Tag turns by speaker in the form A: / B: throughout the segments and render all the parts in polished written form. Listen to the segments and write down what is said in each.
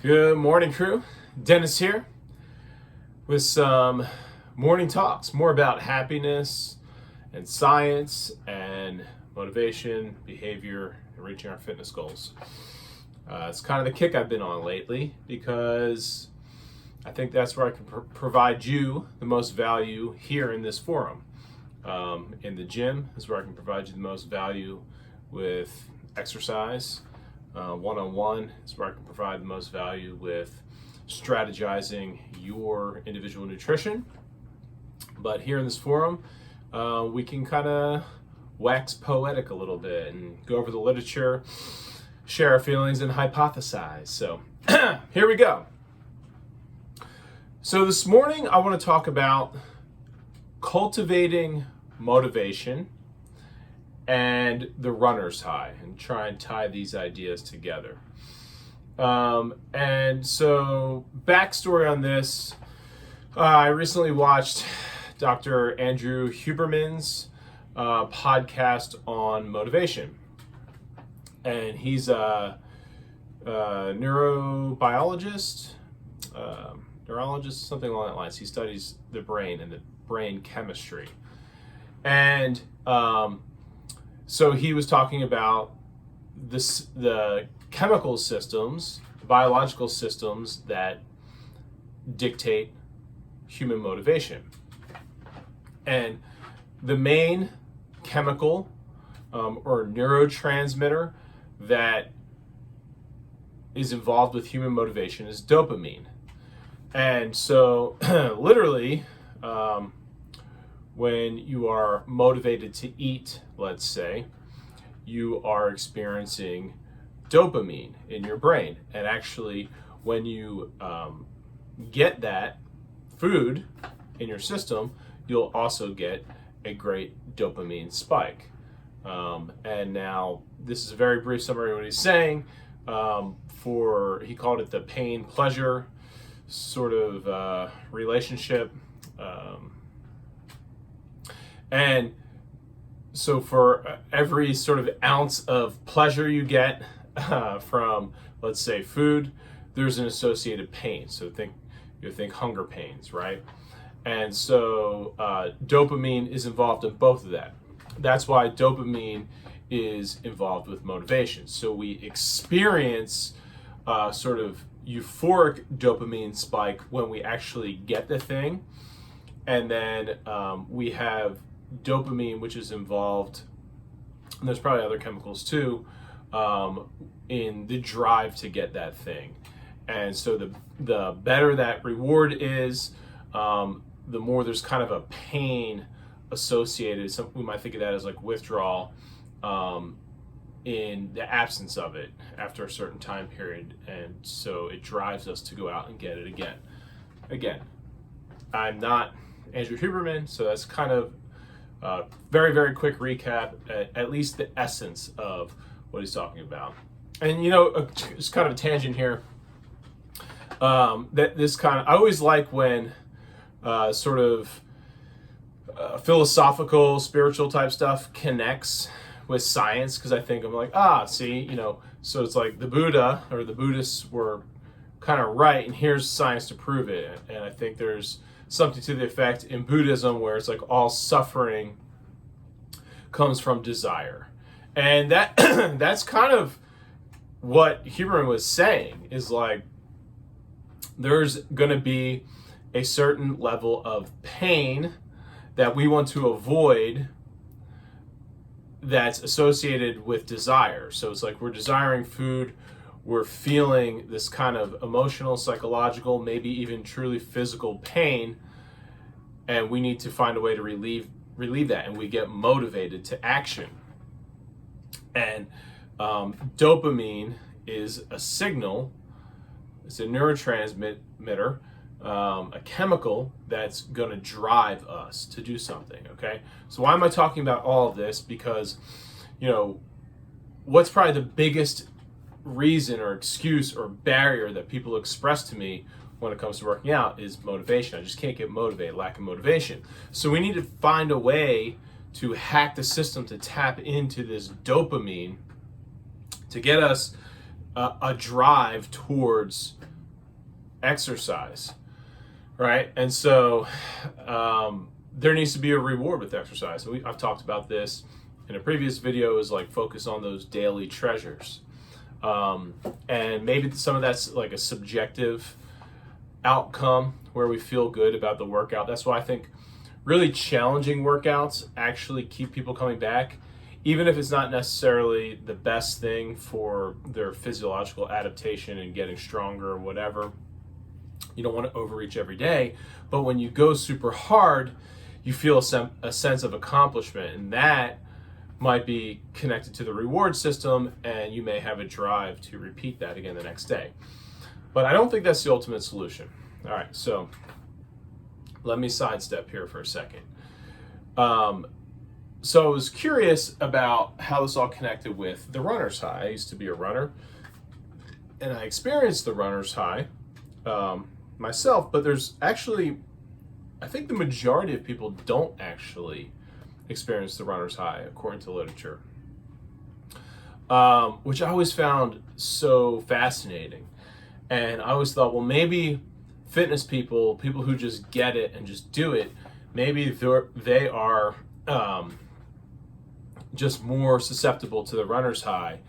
A: Good morning, crew. Dennis here with some morning talks, more about happiness and science and motivation, behavior, and reaching our fitness goals. It's kind of the kick I've been on lately because I think that's where I can provide you the most value here in this forum. In the gym is where I can provide you the most value with exercise. One-on-one is where I can provide the most value with strategizing your individual nutrition. But here in this forum, we can kind of wax poetic a little bit and go over the literature, share our feelings, and hypothesize. So here we go. So this morning, I want to talk about cultivating motivation and the runner's high, and try and tie these ideas together. And so, backstory on this, I recently watched Dr. Andrew Huberman's podcast on motivation. And he's a neurobiologist, neurologist, something along that lines. He studies the brain and the brain chemistry. And so he was talking about the chemical systems, the biological systems that dictate human motivation. And the main chemical or neurotransmitter that is involved with human motivation is dopamine. And so literally, when you are motivated to eat, let's say, you are experiencing dopamine in your brain. And actually, when you get that food in your system, you'll also get a great dopamine spike. And now, this is a very brief summary of what he's saying. He called it the pain-pleasure sort of relationship. And so for every sort of ounce of pleasure you get from, let's say, food, there's an associated pain. So you think hunger pains, right? And so dopamine is involved in both of that. That's why dopamine is involved with motivation. So we experience sort of euphoric dopamine spike when we actually get the thing. And then we have dopamine, which is involved, and there's probably other chemicals too, in the drive to get that thing. And so the better that reward is, the more there's kind of a pain associated. So we might think of that as like withdrawal in the absence of it after a certain time period. And so it drives us to go out and get it again. Again, I'm not Andrew Huberman, so that's kind of very, very quick recap, at least the essence of what he's talking about. And, it's kind of a tangent here. I always like when sort of philosophical, spiritual type stuff connects with science, because I think I'm like, so it's like the Buddha or the Buddhists were kind of right, and here's science to prove it. And I think there's something to the effect in Buddhism where it's like all suffering comes from desire. And that's kind of what Huberman was saying, is like there's going to be a certain level of pain that we want to avoid that's associated with desire. So it's like we're desiring food, we're feeling this kind of emotional, psychological, maybe even truly physical pain, and we need to find a way to relieve that, and we get motivated to action. And dopamine is a signal, it's a neurotransmitter, a chemical that's going to drive us to do something, okay? So why am I talking about all of this? Because, what's probably the biggest reason or excuse or barrier that people express to me when it comes to working out is motivation. I just can't get motivated, lack of motivation. So we need to find a way to hack the system to tap into this dopamine to get us a drive towards exercise, right? And so there needs to be a reward with exercise. I've talked about this in a previous video, is like focus on those daily treasures. And maybe some of that's like a subjective outcome where we feel good about the workout. That's why I think really challenging workouts actually keep people coming back, even if it's not necessarily the best thing for their physiological adaptation and getting stronger or whatever. You don't want to overreach every day, but when you go super hard, you feel a sense of accomplishment, and that might be connected to the reward system, and you may have a drive to repeat that again the next day. But I don't think that's the ultimate solution. All right, so let me sidestep here for a second. So I was curious about how this all connected with the runner's high. I used to be a runner, and I experienced the runner's high myself, but there's actually, I think the majority of people don't actually experience the runner's high, according to literature, which I always found so fascinating. And I always thought, well, maybe fitness people who just get it and just do it, maybe they are just more susceptible to the runner's high.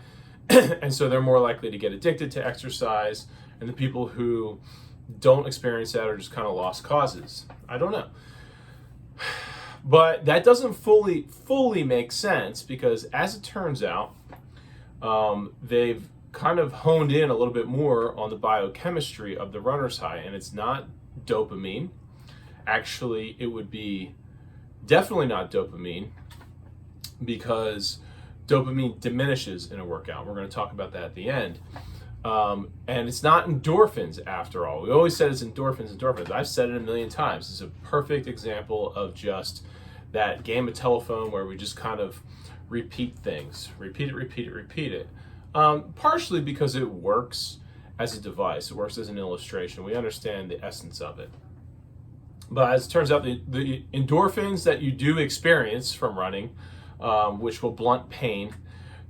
A: And so they're more likely to get addicted to exercise. And the people who don't experience that are just kind of lost causes. I don't know. But that doesn't fully make sense, because as it turns out, they've kind of honed in a little bit more on the biochemistry of the runner's high, and it's not dopamine. Actually, it would be definitely not dopamine, because dopamine diminishes in a workout. We're going to talk about that at the end. And it's not endorphins after all. We always said it's endorphins. I've said it a million times. It's a perfect example of just that game of telephone where we just kind of repeat things. Repeat it. Partially because it works as a device. It works as an illustration. We understand the essence of it. But as it turns out, the endorphins that you do experience from running, which will blunt pain,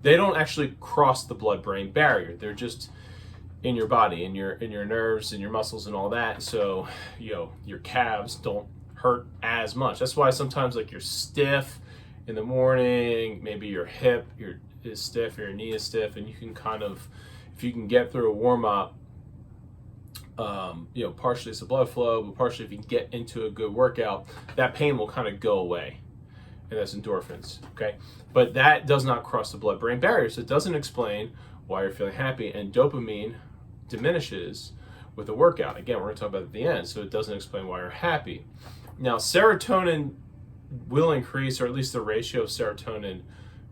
A: they don't actually cross the blood-brain barrier. They're just in your body, in your nerves and your muscles and all that. So, your calves don't hurt as much. That's why sometimes like you're stiff in the morning, maybe your hip is stiff or your knee is stiff, and you can kind of, if you can get through a warm-up, partially it's the blood flow, but partially if you can get into a good workout, that pain will kind of go away. And that's endorphins, okay? But that does not cross the blood-brain barrier, so it doesn't explain why you're feeling happy. And dopamine diminishes with a workout. Again, we're going to talk about it at the end, so it doesn't explain why you're happy. Now, serotonin will increase, or at least the ratio of serotonin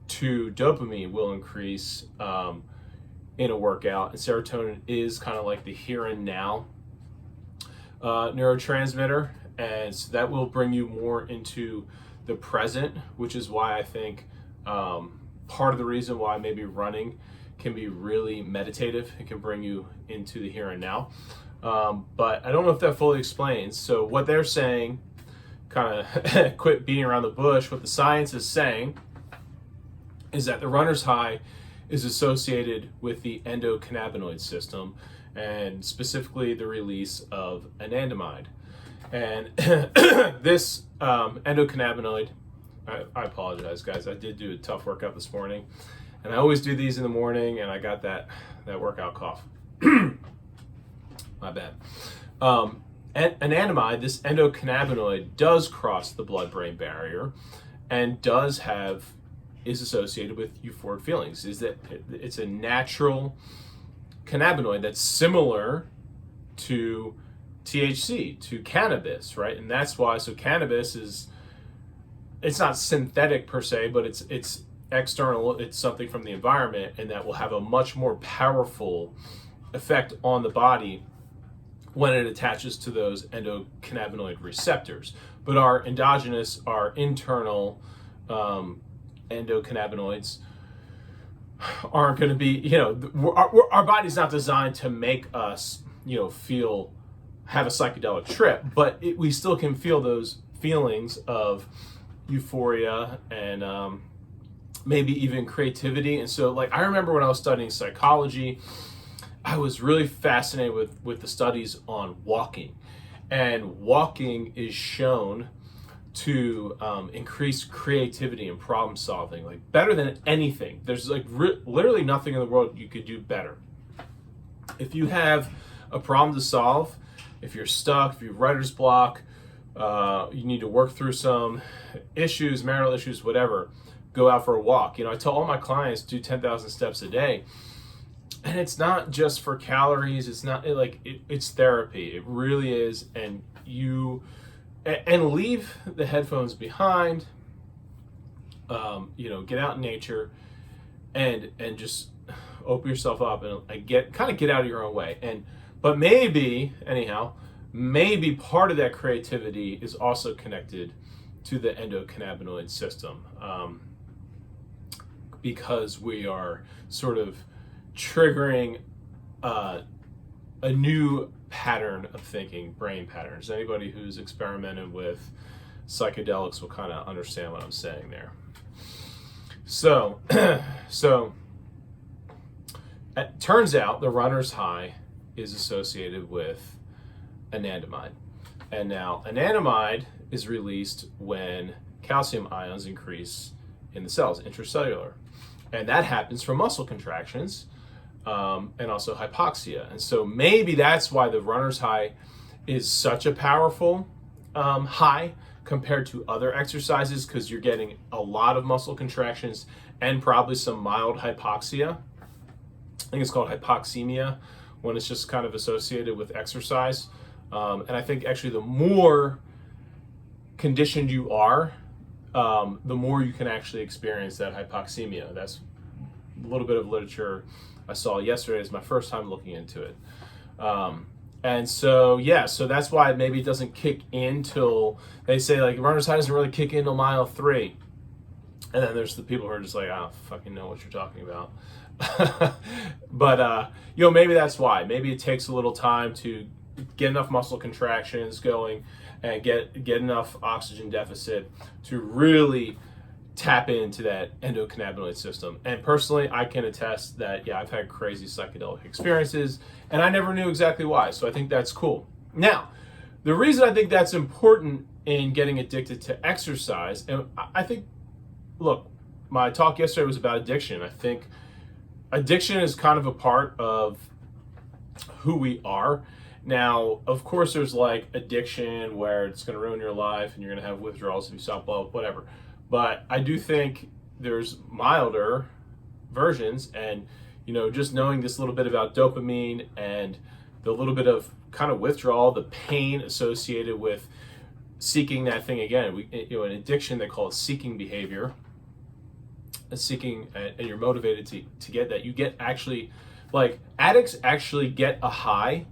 A: to dopamine will increase in a workout. And serotonin is kind of like the here and now neurotransmitter, and so that will bring you more into the present, which is why I think part of the reason why maybe running can be really meditative. It can bring you into the here and now. But I don't know if that fully explains. So what they're saying, kind of quit beating around the bush, what the science is saying is that the runner's high is associated with the endocannabinoid system, and specifically the release of anandamide. And this endocannabinoid, I apologize, guys. I did do a tough workout this morning, and I always do these in the morning, and I got that workout cough. My bad. Anandamide, this endocannabinoid, does cross the blood-brain barrier and is associated with euphoric feelings. Is that it's a natural cannabinoid that's similar to THC, to cannabis, right? And that's why, so cannabis it's not synthetic per se, but it's external, it's something from the environment, and that will have a much more powerful effect on the body when it attaches to those endocannabinoid receptors. But our endogenous, our internal endocannabinoids aren't going to be, our body's not designed to make us, have a psychedelic trip, but we still can feel those feelings of euphoria and maybe even creativity. And so, like, I remember when I was studying psychology, I was really fascinated with the studies on walking, and walking is shown to increase creativity and problem solving, like better than anything. There's like literally nothing in the world you could do better. If you have a problem to solve, if you're stuck, if you have writer's block, you need to work through some issues, marital issues, whatever, go out for a walk. I tell all my clients do 10,000 steps a day. And it's not just for calories. It's not it's therapy. It really is. And leave the headphones behind. Get out in nature, and just open yourself up and get out of your own way. But maybe part of that creativity is also connected to the endocannabinoid system, because we are sort of triggering a new pattern of thinking, brain patterns. Anybody who's experimented with psychedelics will kind of understand what I'm saying there. So it turns out the runner's high is associated with anandamide. And now anandamide is released when calcium ions increase in the cells, intracellular. And that happens from muscle contractions, and also hypoxia. And so maybe that's why the runner's high is such a powerful high compared to other exercises, because you're getting a lot of muscle contractions and probably some mild hypoxia. I think it's called hypoxemia when it's just kind of associated with exercise. And I think actually the more conditioned you are, the more you can actually experience that hypoxemia. That's a little bit of literature I saw yesterday. Is my first time looking into it. And so that's why maybe it doesn't kick in till, they say like runner's high doesn't really kick in till mile 3. And then there's the people who are just like, I don't fucking know what you're talking about. But maybe that's why. Maybe it takes a little time to get enough muscle contractions going and get enough oxygen deficit to really tap into that endocannabinoid system. And personally, I can attest that, I've had crazy psychedelic experiences, and I never knew exactly why. So I think that's cool. Now, the reason I think that's important in getting addicted to exercise, and I think, look, my talk yesterday was about addiction. I think addiction is kind of a part of who we are. Now, of course, there's like addiction where it's going to ruin your life and you're going to have withdrawals if you stop, whatever. But I do think there's milder versions, and just knowing this little bit about dopamine and the little bit of kind of withdrawal, the pain associated with seeking that thing again. An addiction, they call it seeking behavior. Seeking, and you're motivated to get that. You get actually, like addicts actually get a high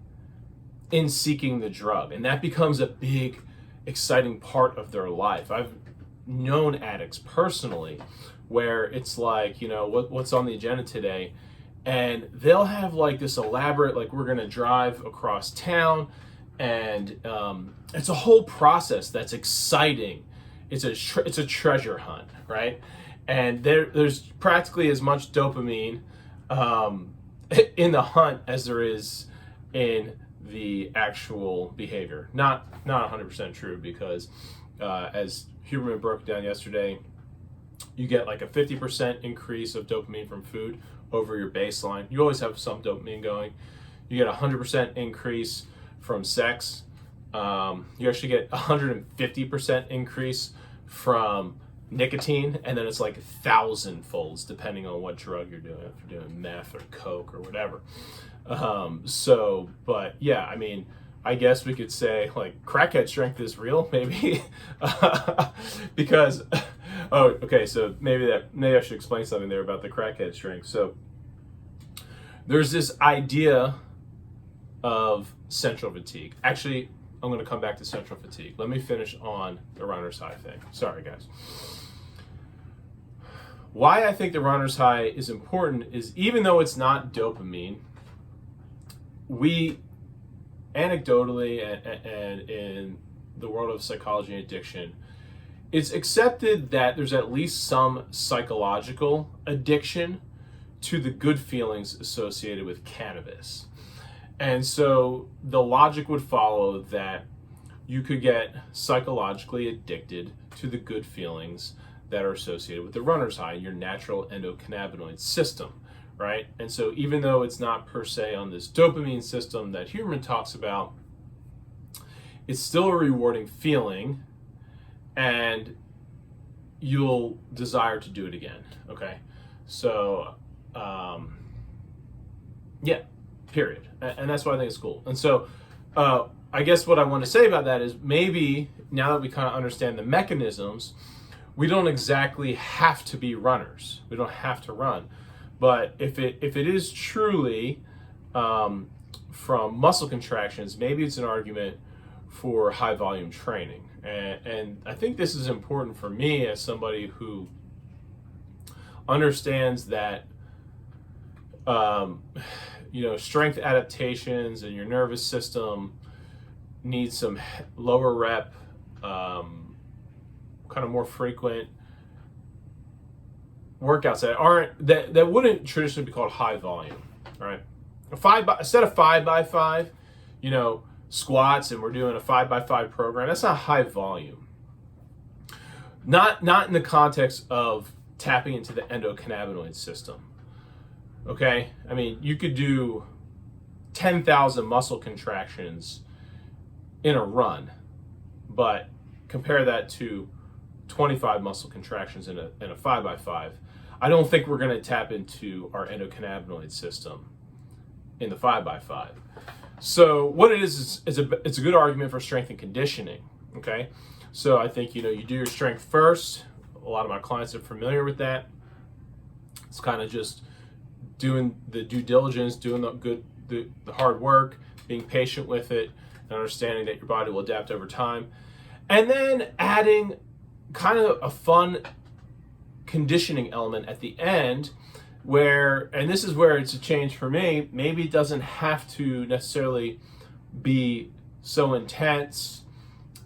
A: in seeking the drug, and that becomes a big, exciting part of their life. I've known addicts personally where it's like, what's on the agenda today, and they'll have like this elaborate, like, we're gonna drive across town, and it's a whole process that's exciting. It's a treasure hunt, right? And there's practically as much dopamine in the hunt as there is in the actual behavior. Not 100% true, because as Huberman broke down yesterday, you get like a 50% increase of dopamine from food over your baseline. You always have some dopamine going. You get a 100% increase from sex. You actually get 150% increase from nicotine, and then it's like 1,000 folds depending on what drug you're doing, if you're doing meth or coke or whatever. But yeah, I mean, I guess we could say like crackhead strength is real, maybe. Because so maybe I should explain something there about the crackhead strength. So there's this idea of central fatigue. Actually, I'm going to come back to central fatigue. Let me finish on the runner's high thing. Sorry, guys. Why I think the runner's high is important is, even though it's not dopamine, we anecdotally and in the world of psychology and addiction, it's accepted that there's at least some psychological addiction to the good feelings associated with cannabis. And so the logic would follow that you could get psychologically addicted to the good feelings that are associated with the runner's high, your natural endocannabinoid system, right? And so even though it's not per se on this dopamine system that Huberman talks about, it's still a rewarding feeling, and you'll desire to do it again, okay? So, yeah, period. And that's why I think it's cool. And so, I guess what I want to say about that is maybe now that we kind of understand the mechanisms, we don't exactly have to be runners. We don't have to run. But if it is truly from muscle contractions, maybe it's an argument for high volume training. And I think this is important for me as somebody who understands that strength adaptations and your nervous system needs some lower rep, kind of more frequent workouts that wouldn't traditionally be called high volume, right? Instead of 5x5, squats, and we're doing a 5x5 program, that's not high volume. Not in the context of tapping into the endocannabinoid system. Okay? I mean, you could do 10,000 muscle contractions in a run, but compare that to 25 muscle contractions in a 5x5. I don't think we're going to tap into our endocannabinoid system in the 5x5. So what it is it's a good argument for strength and conditioning. Okay, so I think you do your strength first. A lot of my clients are familiar with that. It's kind of just doing the due diligence, doing the hard work, being patient with it, and understanding that your body will adapt over time, and then adding kind of a fun conditioning element at the end and this is where it's a change for me, maybe it doesn't have to necessarily be so intense,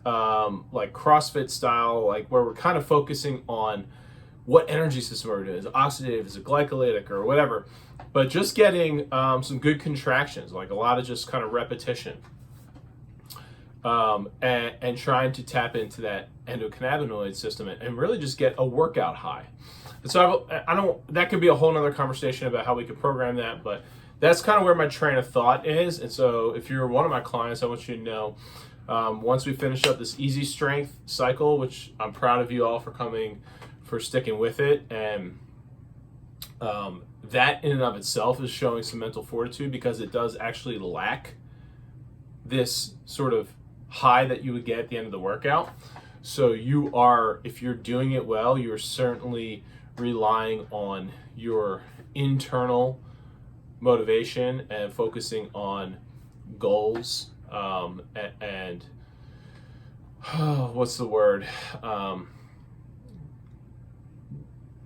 A: like CrossFit style, like where we're kind of focusing on what energy system we're doing. Is it oxidative, is it glycolytic, or whatever, but just getting some good contractions, like a lot of just kind of repetition, and trying to tap into that endocannabinoid system and really just get a workout high. And so that could be a whole nother conversation about how we could program that, but that's kind of where my train of thought is. And so if you're one of my clients, I want you to know, once we finish up this easy strength cycle, which I'm proud of you all for sticking with it, and that in and of itself is showing some mental fortitude, because it does actually lack this sort of high that you would get at the end of the workout. So if you're doing it well, you're certainly relying on your internal motivation and focusing on goals, and what's the word?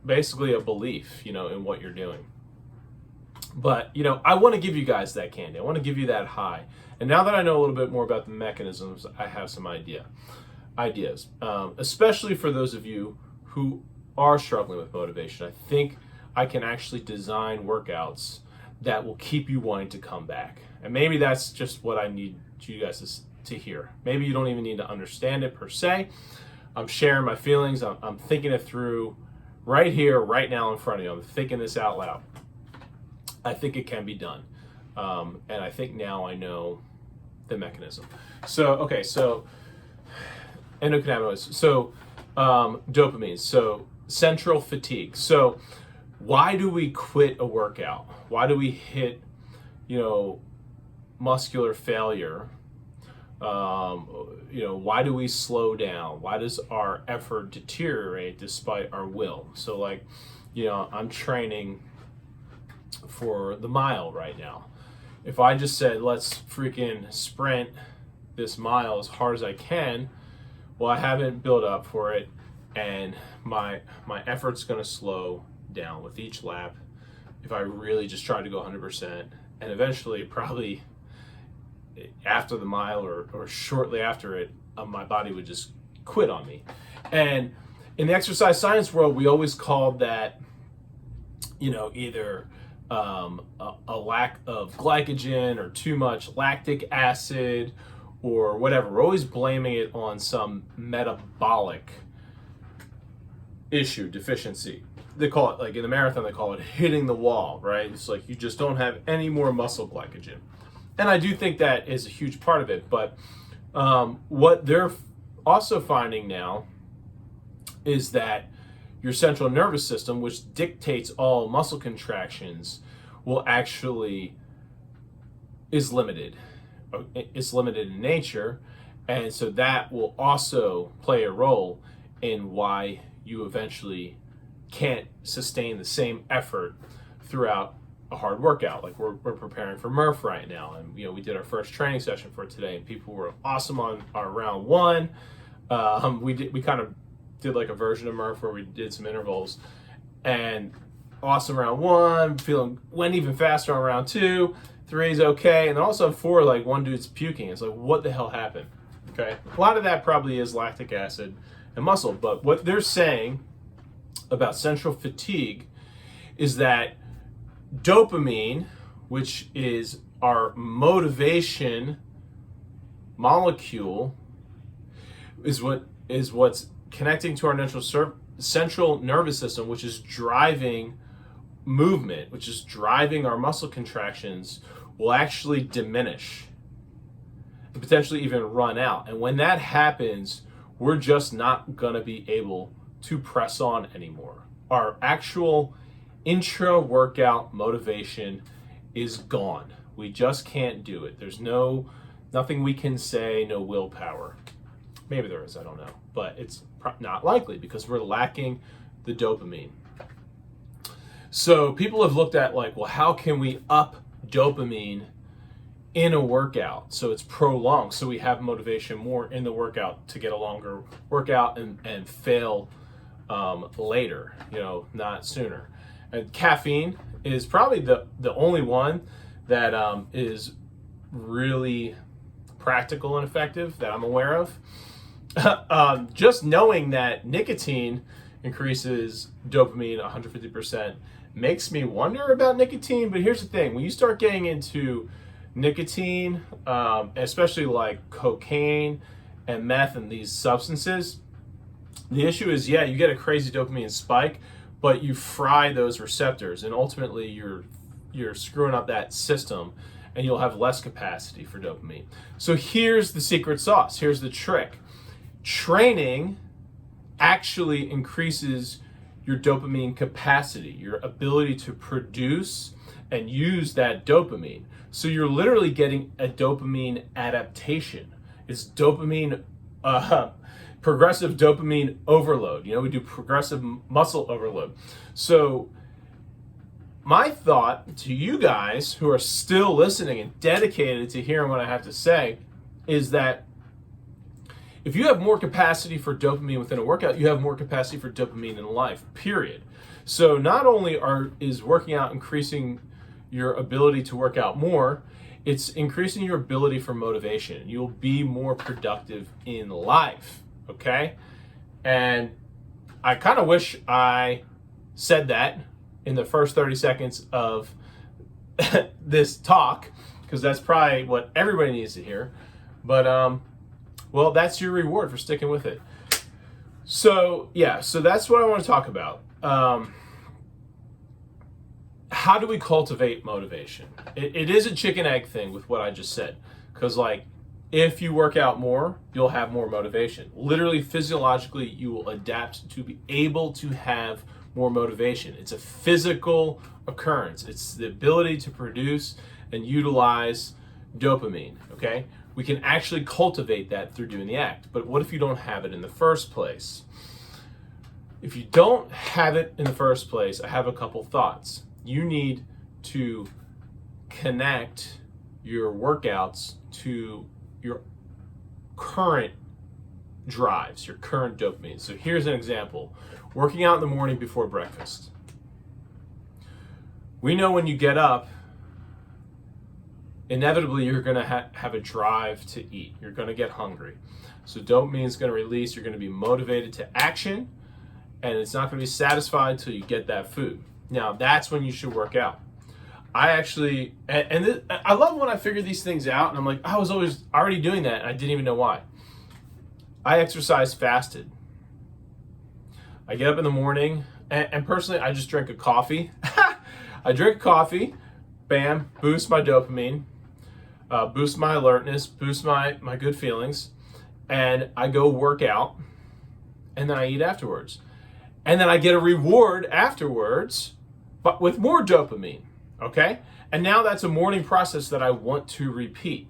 A: Basically a belief, in what you're doing. But, I want to give you guys that candy. I want to give you that high. And now that I know a little bit more about the mechanisms, I have some ideas, especially for those of you who are struggling with motivation. I think I can actually design workouts that will keep you wanting to come back. And maybe that's just what I need you guys to hear. Maybe you don't even need to understand it per se. I'm sharing my feelings. I'm thinking it through right here, right now in front of you. I'm thinking this out loud. I think it can be done. And I think now I know the mechanism. So endocannabinoids. So dopamine. So central fatigue. So why do we quit a workout? Why do we hit, muscular failure? Why do we slow down? Why does our effort deteriorate despite our will? So I'm training for the mile right now. If I just said, let's freaking sprint this mile as hard as I can, well, I haven't built up for it, and my effort's going to slow down with each lap if I really just try to go 100%, and eventually probably after the mile or shortly after it, my body would just quit on me. And in the exercise science world, we always called that, either a lack of glycogen or too much lactic acid or whatever. We're always blaming it on some metabolic issue, deficiency. They call it, like in the marathon, they call it hitting the wall, right? It's like you just don't have any more muscle glycogen. And I do think that is a huge part of it. But what they're also finding now is that your central nervous system, which dictates all muscle contractions, is limited. It's limited in nature. And so that will also play a role in why you eventually can't sustain the same effort throughout a hard workout. Like we're preparing for Murph right now, and we did our first training session for today, and people were awesome on our round one. We kind of did like a version of Murph where we did some intervals, and awesome round one, went even faster on round two, three's okay, and then also four, like one dude's puking. It's like, what the hell happened? Okay, a lot of that probably is lactic acid and muscle, but what they're saying about central fatigue is that dopamine, which is our motivation molecule, is what's connecting to our central nervous system, which is driving movement, which is driving our muscle contractions, will actually diminish and potentially even run out. And when that happens, we're just not going to be able to press on anymore. Our actual intra-workout motivation is gone. We just can't do it. There's nothing we can say, no willpower. Maybe there is, I don't know. But it's not likely because we're lacking the dopamine. So people have looked at like, well, how can we up dopamine in a workout so it's prolonged, so we have motivation more in the workout to get a longer workout and fail later, not sooner. And caffeine is probably the only one that is really practical and effective that I'm aware of. Just knowing that nicotine increases dopamine 150% makes me wonder about nicotine. But here's the thing: when you start getting into nicotine, especially like cocaine and meth and these substances, the issue is, you get a crazy dopamine spike, but you fry those receptors, and ultimately you're screwing up that system, and you'll have less capacity for dopamine. So here's the secret sauce. Here's the trick. Training actually increases your dopamine capacity, your ability to produce and use that dopamine. So you're literally getting a dopamine adaptation. It's dopamine, progressive dopamine overload. We do progressive muscle overload. So my thought to you guys who are still listening and dedicated to hearing what I have to say is that if you have more capacity for dopamine within a workout, you have more capacity for dopamine in life, period. So not only is working out increasing your ability to work out more, it's increasing your ability for motivation. You'll be more productive in life, okay? And I kind of wish I said that in the first 30 seconds of this talk, because that's probably what everybody needs to hear. But well, that's your reward for sticking with it. So that's what I want to talk about. How do we cultivate motivation? It is a chicken egg thing with what I just said, because if you work out more, you'll have more motivation. Literally, physiologically, you will adapt to be able to have more motivation. It's a physical occurrence. It's the ability to produce and utilize dopamine, okay? We can actually cultivate that through doing the act. But what if you don't have it in the first place? If you don't have it in the first place, I have a couple thoughts. You need to connect your workouts to your current drives, your current dopamine. So here's an example. Working out in the morning before breakfast. We know when you get up, inevitably you're going to have a drive to eat. You're going to get hungry. So dopamine is going to release. You're going to be motivated to action, and it's not going to be satisfied until you get that food. Now that's when you should work out. I actually, I love when I figure these things out, and I'm like, I was always already doing that, and I didn't even know why. I exercise fasted. I get up in the morning, and personally, I just drink a coffee. I drink coffee, bam, boost my dopamine, boost my alertness, boost my good feelings, and I go work out, and then I eat afterwards. And then I get a reward afterwards, but with more dopamine. Okay? And now that's a morning process that I want to repeat.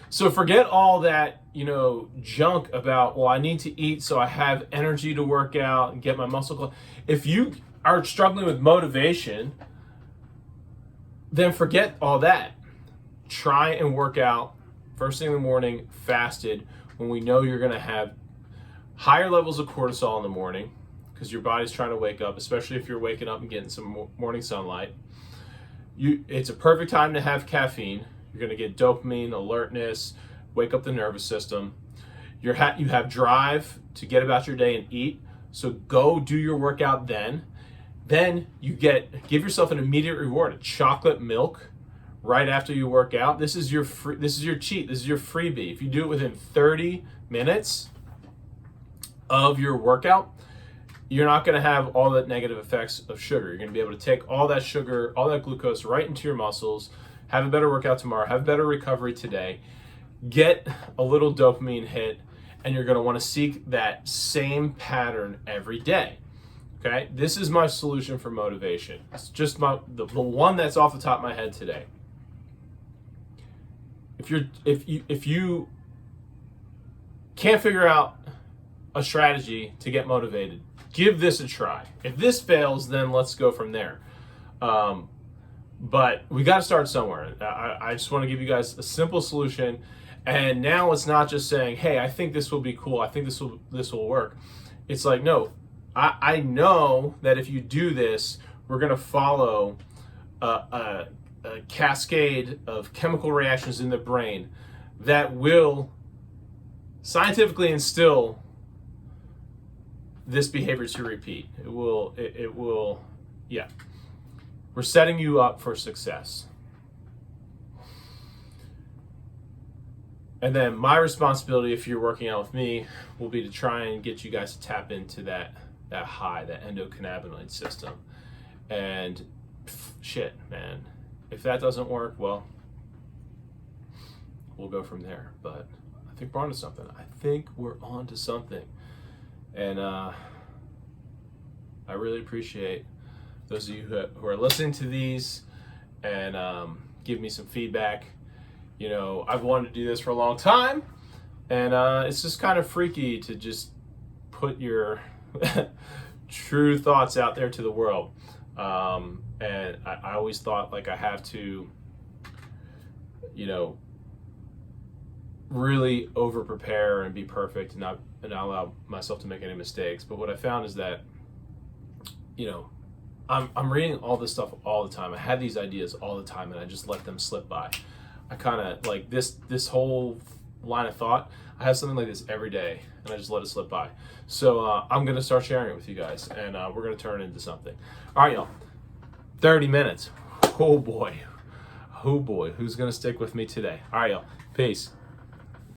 A: So forget all that, junk about, well, I need to eat so I have energy to work out and get my muscle. If you are struggling with motivation, then forget all that. Try and work out first thing in the morning, fasted, when we know you're going to have higher levels of cortisol in the morning, because your body's trying to wake up, especially if you're waking up and getting some morning sunlight. It's a perfect time to have caffeine. You're going to get dopamine, alertness, wake up the nervous system. You have drive to get about your day and eat. So go do your workout then. Then you give yourself an immediate reward, a chocolate milk right after you work out. This is your cheat. This is your freebie. If you do it within 30 minutes of your workout, you're not going to have all the negative effects of sugar. You're going to be able to take all that sugar, all that glucose right into your muscles, have a better workout tomorrow, have better recovery today, get a little dopamine hit, and you're going to want to seek that same pattern every day. Okay? This is my solution for motivation. It's just the one that's off the top of my head today. If you can't figure out a strategy to get motivated, give this a try. If this fails, then let's go from there. But we got to start somewhere. I just want to give you guys a simple solution. And now it's not just saying, hey, I think this will be cool. I think this will work. It's like, no, I know that if you do this, we're going to follow a cascade of chemical reactions in the brain that will scientifically instill this behavior to repeat. It will, yeah. We're setting you up for success. And then my responsibility, if you're working out with me, will be to try and get you guys to tap into that high, that endocannabinoid system. And shit, man, if that doesn't work, well, we'll go from there. But I think we're onto something. And I really appreciate those of you who are listening to these and give me some feedback. I've wanted to do this for a long time, and it's just kind of freaky to just put your true thoughts out there to the world. And I always thought like I have to, really over prepare and be perfect and not allow myself to make any mistakes. But what I found is that, I'm reading all this stuff all the time. I have these ideas all the time, and I just let them slip by. I kind of like this whole line of thought. I have something like this every day, and I just let it slip by. So I'm going to start sharing it with you guys, and we're going to turn it into something. All right, y'all. 30 minutes. Oh boy. Who's going to stick with me today? All right, y'all. Peace.